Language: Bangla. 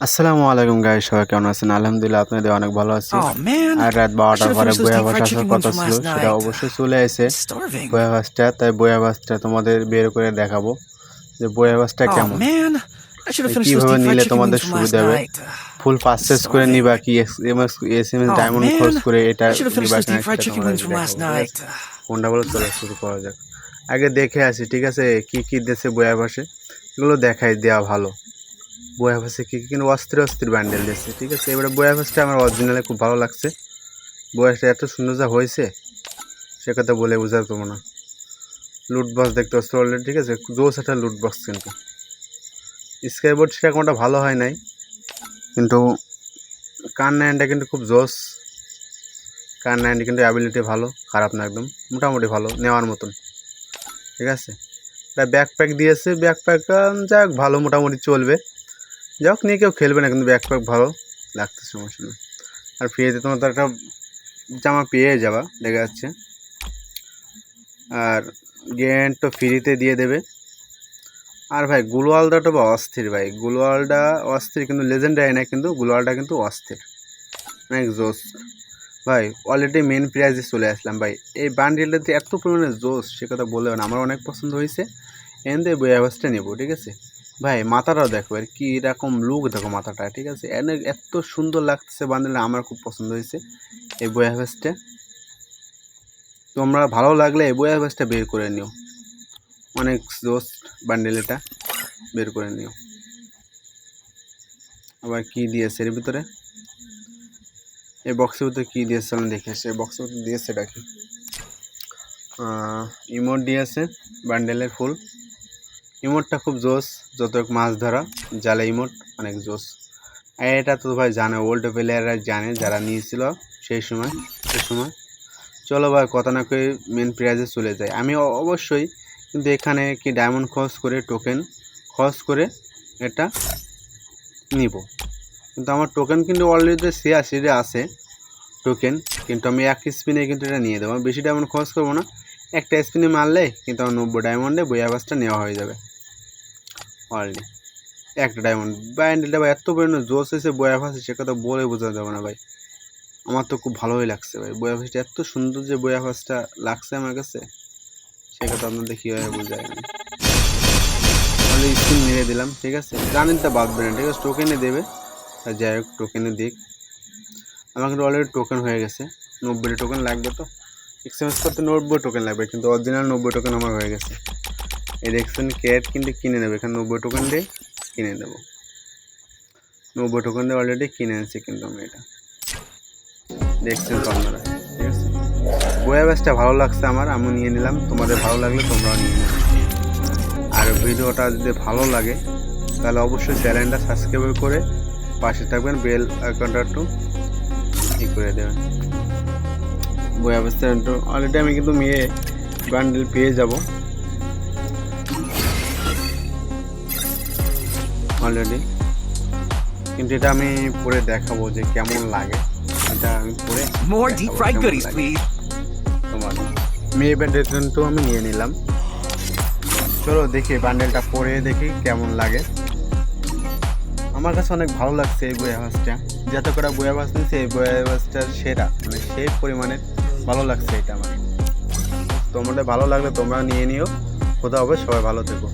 আসসালামু আলাইকুম গাইস, সবাই কেমন আছেন? আলহামদুলিল্লাহ আপনাদের অনেক ভালো আছি। Oh man, আর রাত I 12টার should have পরে finished those বইয়া deep ভাস fried আসার chicken wings কথা from ছিল, last সেটা night. অবশ্যই চলে এসে। I'm starving. বইয়া ভাসটা, তাই বইয়া ভাসটা তোমাদের বের করে দেখাবো যে বইয়া ভাসটা Oh কেমন, man, I should have finished those কিভাবে deep fried নিলে chicken wings তোমাদের from last সুবিধা হবে। night. ফুল I'm পারচেস করে starving. নিবা কি S M S Oh diamond খরচ man, করে এটা I should have finished নিবা those কিনা deep fried সেটা chicken তোমাদের wings from last দেখাবো, ঠিক আছে? night. কোনটা বলে চলো শুরু করা যাক। আগে দেখে আসি, ঠিক আছে, কি কি দেশে বইয়া ভাসে এগুলো দেখাই দেওয়া ভালো। বইয়া ভাসে কি কি কিন্তু অস্থির অস্থির ব্যান্ডেল দিচ্ছে, ঠিক আছে। এবারে বইয়া ভাসটা আমার অরিজিনালে খুব ভালো লাগছে। বয়সটা এত সুন্দর যা হয়েছে সে কথা বলে বোঝাতে পারবো না। লুট বক্স দেখতে পাচ্ছ অলরেডি, ঠিক আছে, জোস একটা লুট বক্স। কিন্তু স্কাইবোর্ড সেটা কোনটা ভালো হয় নাই, কিন্তু কার নাইনটা কিন্তু খুব জোস। কার নাইনটি কিন্তু অ্যাবিলিটি ভালো, খারাপ না, একদম মোটামুটি ভালো, নেওয়ার মতন, ঠিক আছে। এটা ব্যাকপ্যাক দিয়েছে, ব্যাকপ্যাক যাক ভালো, মোটামুটি চলবে। যাই হোক, নিয়ে কেউ খেলবে না, কিন্তু ব্যাকপ্যাক ভালো লাগতে সমস্যা নেই। আর ফ্রিতে তোমার তো একটা জামা পেয়ে যাবা দেখা যাচ্ছে। আর গেন্ট তো ফ্রিতে দিয়ে দেবে। আর ভাই গ্লোয়ালটা বা অস্থির, ভাই গ্লোয়ালটা অস্থির, কিন্তু লেজেন্ডারি না, কিন্তু গ্লোয়ালটা কিন্তু অস্থির, অনেক জোস। ভাই অলরেডি মেন প্রাইজে চলে আসলাম ভাই। এই বান্ডিলটাতে এত পরিমাণে জোস সে কথা বললেও না, আমার অনেক পছন্দ হয়েছে। এনে বই আওয়াজটা নেবো, ঠিক আছে। ভাই মাথাটাও দেখো, আর কি এরকম লুক দেখো মাথাটা, ঠিক আছে, এত সুন্দর লাগতেছে বান্ডিলটা, আমার খুব পছন্দ হয়েছে এই বই আওয়াজটা। তোমরা ভালো লাগলে এই বই আওয়াজটা বের করে নিও, অনেক জোস বান্ডেল, এটা বের করে নিও। আবার কি দিয়েছে এর ভিতরে, এই বক্সের ভিতরে কী দিয়েছে আমি দেখে আসি। এই বক্সের ভিতরে দিয়েছে এটা কি, ইমোট দিয়েছে বান্ডেলের ফুল। ইমোটটা খুব জোস, যত মাছ ধরা জালে ইমোট অনেক জোস। আর এটা তো ভাই জানে, ওল্ড প্লেয়াররা জানে যারা নিয়েছিল সেই সময়। চলো ভাই কথা না করে মেন প্রাইজে চলে যায়। আমি অবশ্যই কিন্তু এখানে কি ডায়মন্ড খরচ করে, টোকেন খরচ করে এটা নিব, কিন্তু আমার টোকেন কিন্তু অলরেডি সিরে আছে টোকেন, কিন্তু আমি এক স্পিনে কিন্তু এটা নিয়ে দেবো। আমি বেশি ডায়মন্ড খরচ করবো না, একটা স্পিনে মারলে কিন্তু আমার 90 ডায়মন্ডে বই আওয়াজটা নেওয়া হয়ে যাবে অলরেডি। একটা ডায়মন্ড ব্যান্ডেলটা ভাই এত পরিমাণে জোস হয়েছে বই আওয়াজ, সে কথা বলে বোঝাতে যাবে না ভাই। আমার তো খুব ভালোই লাগছে ভাই, বই আওয়াজটা এত সুন্দর যে বই আওয়াজটা লাগছে আমার কাছে, সে কথা আপনাদের কীভাবে বোঝায়। আমি অলরেডি স্পিন মেরে দিলাম, ঠিক আছে, রানিংটা বাঁধবে না, ঠিক আছে, টোকেনে দেবে। আর যাই হোক টোকেনে দিক, আমার কিন্তু অলরেডি টোকেন হয়ে গেছে। 90 টোকেন লাগবে, তো এক্সচেঞ্জ করতে 90 টোকেন লাগবে, কিন্তু অরিজিনাল 90 টোকেন আমার হয়ে গেছে। এই দেখছেন ক্যাট কিন্তু কিনে নেবে, এখানে 90 টোকেন দিয়ে কিনে নেবো। 90 টোকেন দিয়ে অলরেডি কিনে আনছি কিন্তু আমি, এটা দেখছেন তো আপনারা, ঠিক আছে। বইয়া ব্যাসটা ভালো লাগছে আমার, আমি নিয়ে নিলাম। তোমাদের ভালো লাগলে তোমরাও নিয়ে নেবে। আর ভিডিওটা যদি ভালো লাগে তাহলে অবশ্যই চ্যানেলটা সাবস্ক্রাইব করে পাশে থাকবেন, বেল আইকনটা একটু করে দেবেন। বই অবস্থা অলরেডি আমি কিন্তু মেয়ে বান্ডেল পেয়ে যাব অলরেডি, কিন্তু এটা আমি পরে দেখাবো যে কেমন লাগে। এটা আমি পরে More deep fried goodies, please. তোমার মেয়ে বান্ডেল কিন্তু আমি নিয়ে নিলাম। চলো দেখি বান্ডেলটা পরে দেখি কেমন লাগে। আমার কাছে অনেক ভালো লাগছে এই বই আওয়াজটা, যত করে বই আওয়াজ নিয়েছে এই বই আওয়াজটা সেরা, মানে সেই পরিমাণে ভালো লাগছে এটা আমার। তোমাদের ভালো লাগলে তোমরা নিয়ে নিও। কোথাও হবে, সবাই ভালো থেকো।